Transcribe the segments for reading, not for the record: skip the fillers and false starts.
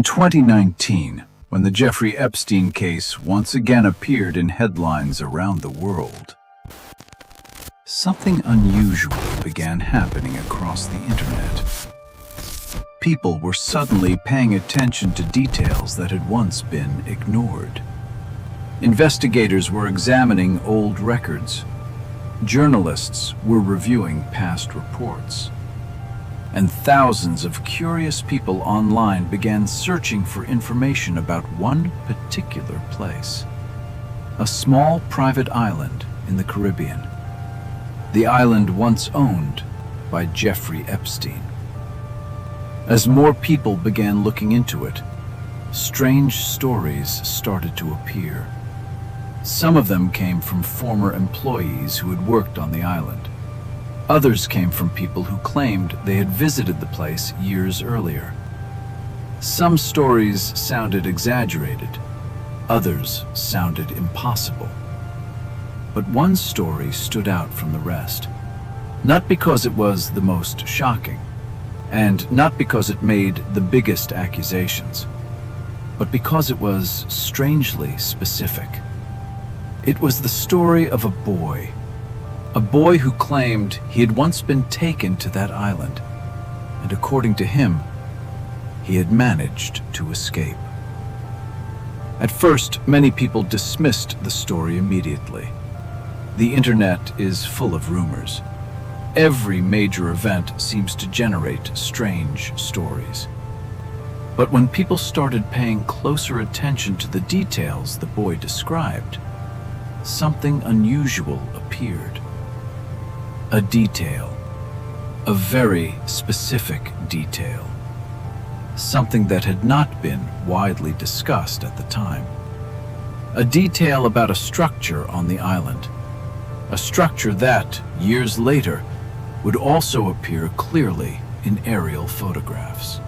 In 2019, when the Jeffrey Epstein case once again appeared in headlines around the world, something unusual began happening across the internet. People were suddenly paying attention to details that had once been ignored. Investigators were examining old records. Journalists were reviewing past reports. And thousands of curious people online began searching for information about one particular place. A small private island in the Caribbean. The island once owned by Jeffrey Epstein. As more people began looking into it, strange stories started to appear. Some of them came from former employees who had worked on the island. Others came from people who claimed they had visited the place years earlier. Some stories sounded exaggerated, others sounded impossible. But one story stood out from the rest, not because it was the most shocking, and not because it made the biggest accusations, but because it was strangely specific. It was the story of a boy who claimed he had once been taken to that island, and according to him, he had managed to escape. At first, many people dismissed the story immediately. The internet is full of rumors. Every major event seems to generate strange stories. But when people started paying closer attention to the details the boy described, something unusual appeared. A detail, a very specific detail, something that had not been widely discussed at the time. A detail about a structure on the island, a structure that, years later, would also appear clearly in aerial photographs.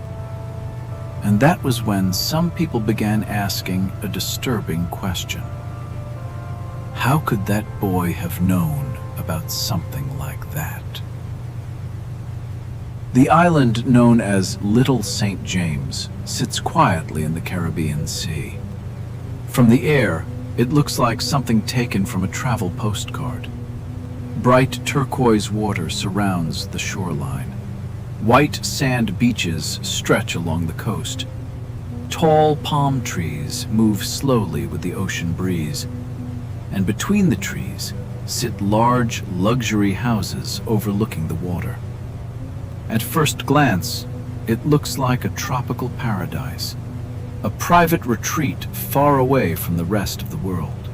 And that was when some people began asking a disturbing question. How could that boy have known about something like that? The island known as Little St. James sits quietly in the Caribbean Sea. From the air, it looks like something taken from a travel postcard. Bright turquoise water surrounds the shoreline. White sand beaches stretch along the coast. Tall palm trees move slowly with the ocean breeze, and between the trees sit large luxury houses overlooking the water. At first glance, it looks like a tropical paradise, a private retreat far away from the rest of the world.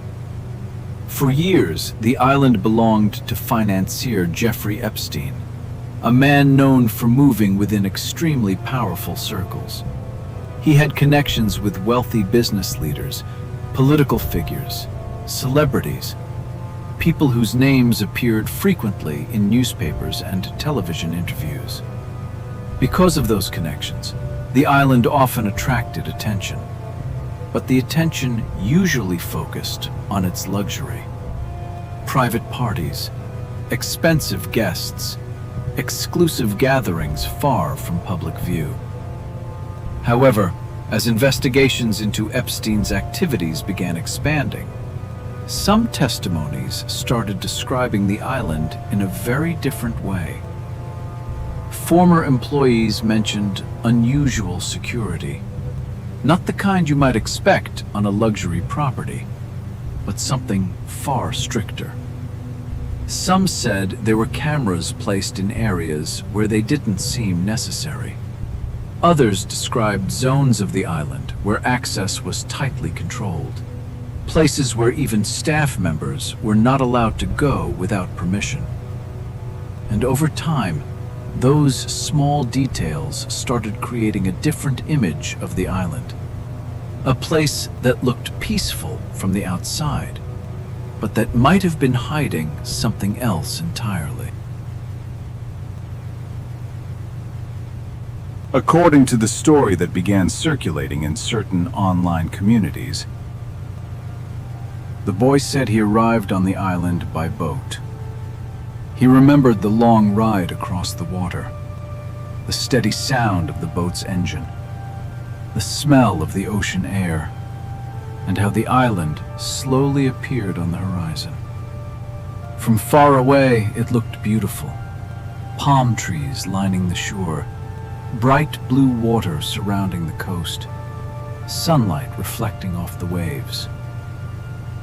For years, the island belonged to financier Jeffrey Epstein, a man known for moving within extremely powerful circles. He had connections with wealthy business leaders, political figures, celebrities, people whose names appeared frequently in newspapers and television interviews. Because of those connections, the island often attracted attention, but the attention usually focused on its luxury. Private parties, expensive guests, exclusive gatherings far from public view. However, as investigations into Epstein's activities began expanding, some testimonies started describing the island in a very different way. Former employees mentioned unusual security, not the kind you might expect on a luxury property, but something far stricter. Some said there were cameras placed in areas where they didn't seem necessary. Others described zones of the island where access was tightly controlled, places where even staff members were not allowed to go without permission. And over time, those small details started creating a different image of the island. A place that looked peaceful from the outside, but that might have been hiding something else entirely. According to the story that began circulating in certain online communities, the boy said he arrived on the island by boat. He remembered the long ride across the water, the steady sound of the boat's engine, the smell of the ocean air, and how the island slowly appeared on the horizon. From far away, it looked beautiful. Palm trees lining the shore, bright blue water surrounding the coast, sunlight reflecting off the waves.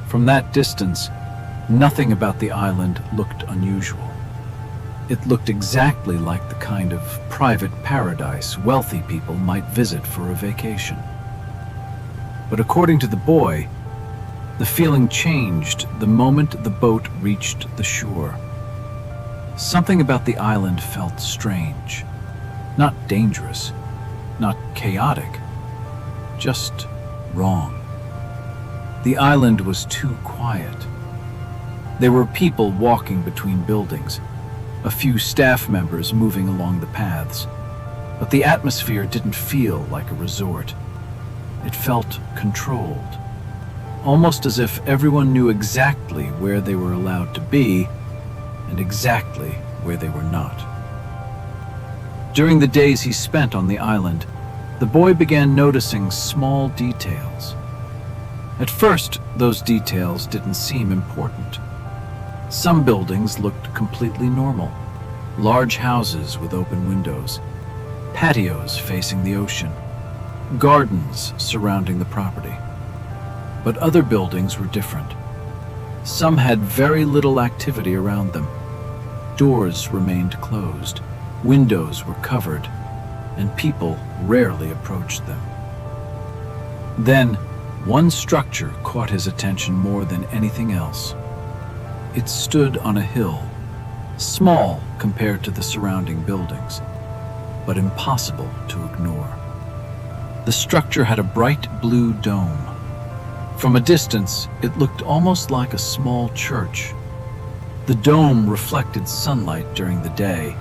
From that distance, nothing about the island looked unusual. It looked exactly like the kind of private paradise wealthy people might visit for a vacation. But according to the boy, the feeling changed the moment the boat reached the shore. Something about the island felt strange, not dangerous, not chaotic, just wrong. The island was too quiet. There were people walking between buildings, a few staff members moving along the paths, but the atmosphere didn't feel like a resort. It felt controlled, almost as if everyone knew exactly where they were allowed to be and exactly where they were not. During the days he spent on the island, the boy began noticing small details. At first, those details didn't seem important. Some buildings looked completely normal. Large houses with open windows, patios facing the ocean, gardens surrounding the property. But other buildings were different. Some had very little activity around them. Doors remained closed, windows were covered, and people rarely approached them. Then, one structure caught his attention more than anything else. It stood on a hill, small compared to the surrounding buildings, but impossible to ignore. The structure had a bright blue dome. From a distance, it looked almost like a small church. The dome reflected sunlight during the day,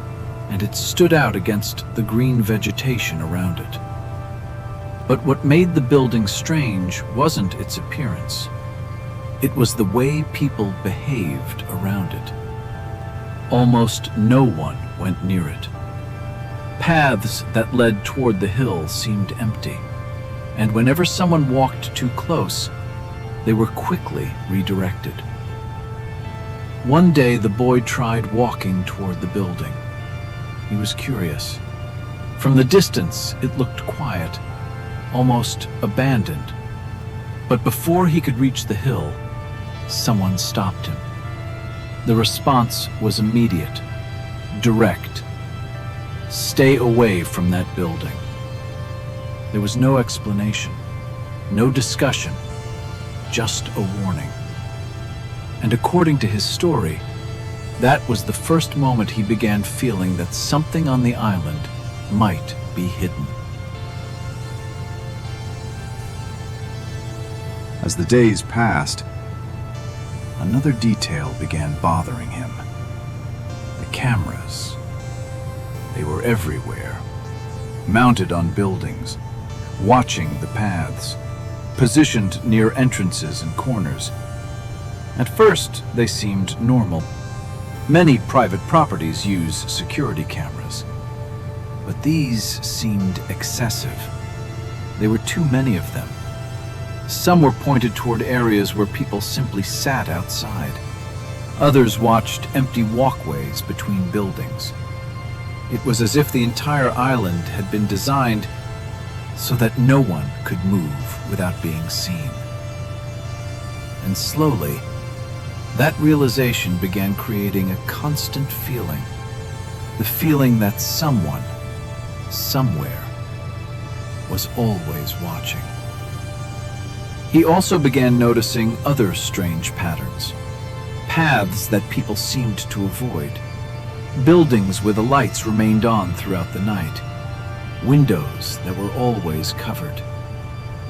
and it stood out against the green vegetation around it. But what made the building strange wasn't its appearance. It was the way people behaved around it. Almost no one went near it. Paths that led toward the hill seemed empty, and whenever someone walked too close, they were quickly redirected. One day, the boy tried walking toward the building. He was curious. From the distance, it looked quiet, almost abandoned. But before he could reach the hill, someone stopped him. The response was immediate, direct. Stay away from that building. There was no explanation, no discussion, just a warning. And according to his story, that was the first moment he began feeling that something on the island might be hidden. As the days passed, another detail began bothering him. The cameras. They were everywhere, mounted on buildings, watching the paths, positioned near entrances and corners. At first, they seemed normal. Many private properties use security cameras, but these seemed excessive. There were too many of them. Some were pointed toward areas where people simply sat outside. Others watched empty walkways between buildings. It was as if the entire island had been designed so that no one could move without being seen. And slowly, that realization began creating a constant feeling. The feeling that someone, somewhere, was always watching. He also began noticing other strange patterns. Paths that people seemed to avoid. Buildings where the lights remained on throughout the night. Windows that were always covered.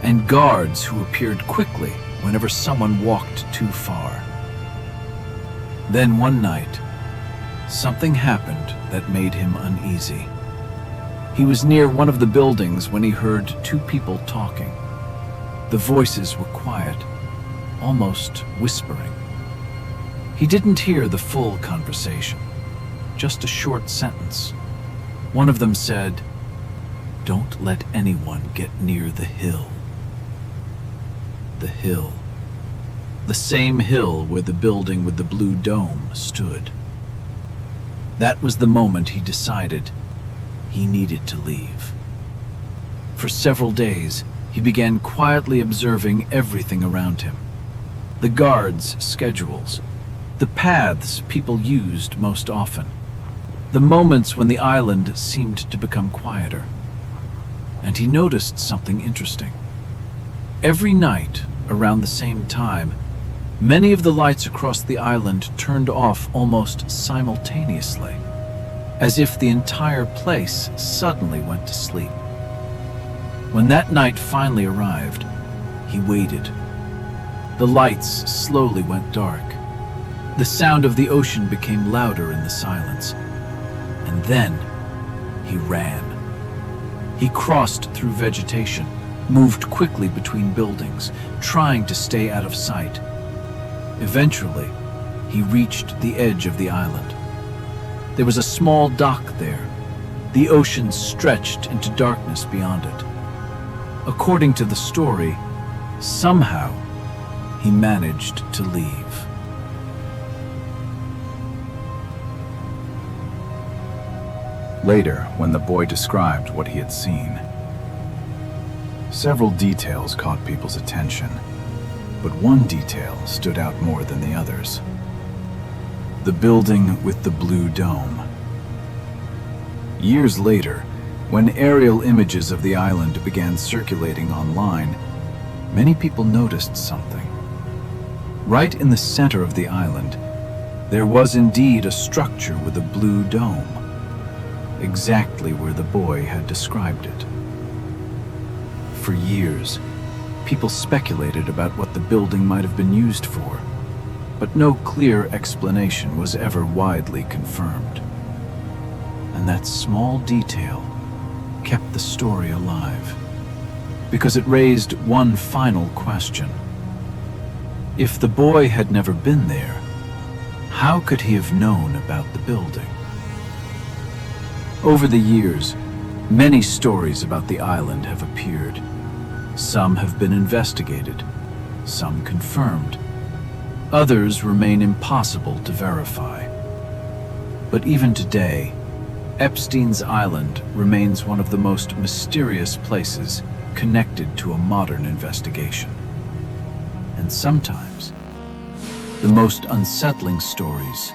And guards who appeared quickly whenever someone walked too far. Then one night, something happened that made him uneasy. He was near one of the buildings when he heard two people talking. The voices were quiet, almost whispering. He didn't hear the full conversation, just a short sentence. One of them said, Don't let anyone get near the hill. The hill. The same hill where the building with the blue dome stood. That was the moment he decided he needed to leave. For several days, he began quietly observing everything around him. The guards' schedules, the paths people used most often, the moments when the island seemed to become quieter. And he noticed something interesting. Every night, around the same time, many of the lights across the island turned off almost simultaneously, as if the entire place suddenly went to sleep. When that night finally arrived, he waited. The lights slowly went dark. The sound of the ocean became louder in the silence. And then he ran. He crossed through vegetation, moved quickly between buildings, trying to stay out of sight. Eventually, he reached the edge of the island. There was a small dock there. The ocean stretched into darkness beyond it. According to the story, somehow he managed to leave. Later, when the boy described what he had seen, several details caught people's attention, but one detail stood out more than the others. The building with the blue dome. Years later, when aerial images of the island began circulating online, many people noticed something. Right in the center of the island, there was indeed a structure with a blue dome, exactly where the boy had described it. For years, people speculated about what the building might have been used for, but no clear explanation was ever widely confirmed. And that small detail kept the story alive, because it raised one final question. If the boy had never been there, how could he have known about the building? Over the years, many stories about the island have appeared. Some have been investigated, some confirmed. Others remain impossible to verify. But even today, Epstein's Island remains one of the most mysterious places connected to a modern investigation. And sometimes, the most unsettling stories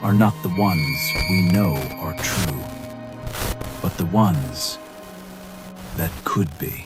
are not the ones we know are true, but the ones that could be.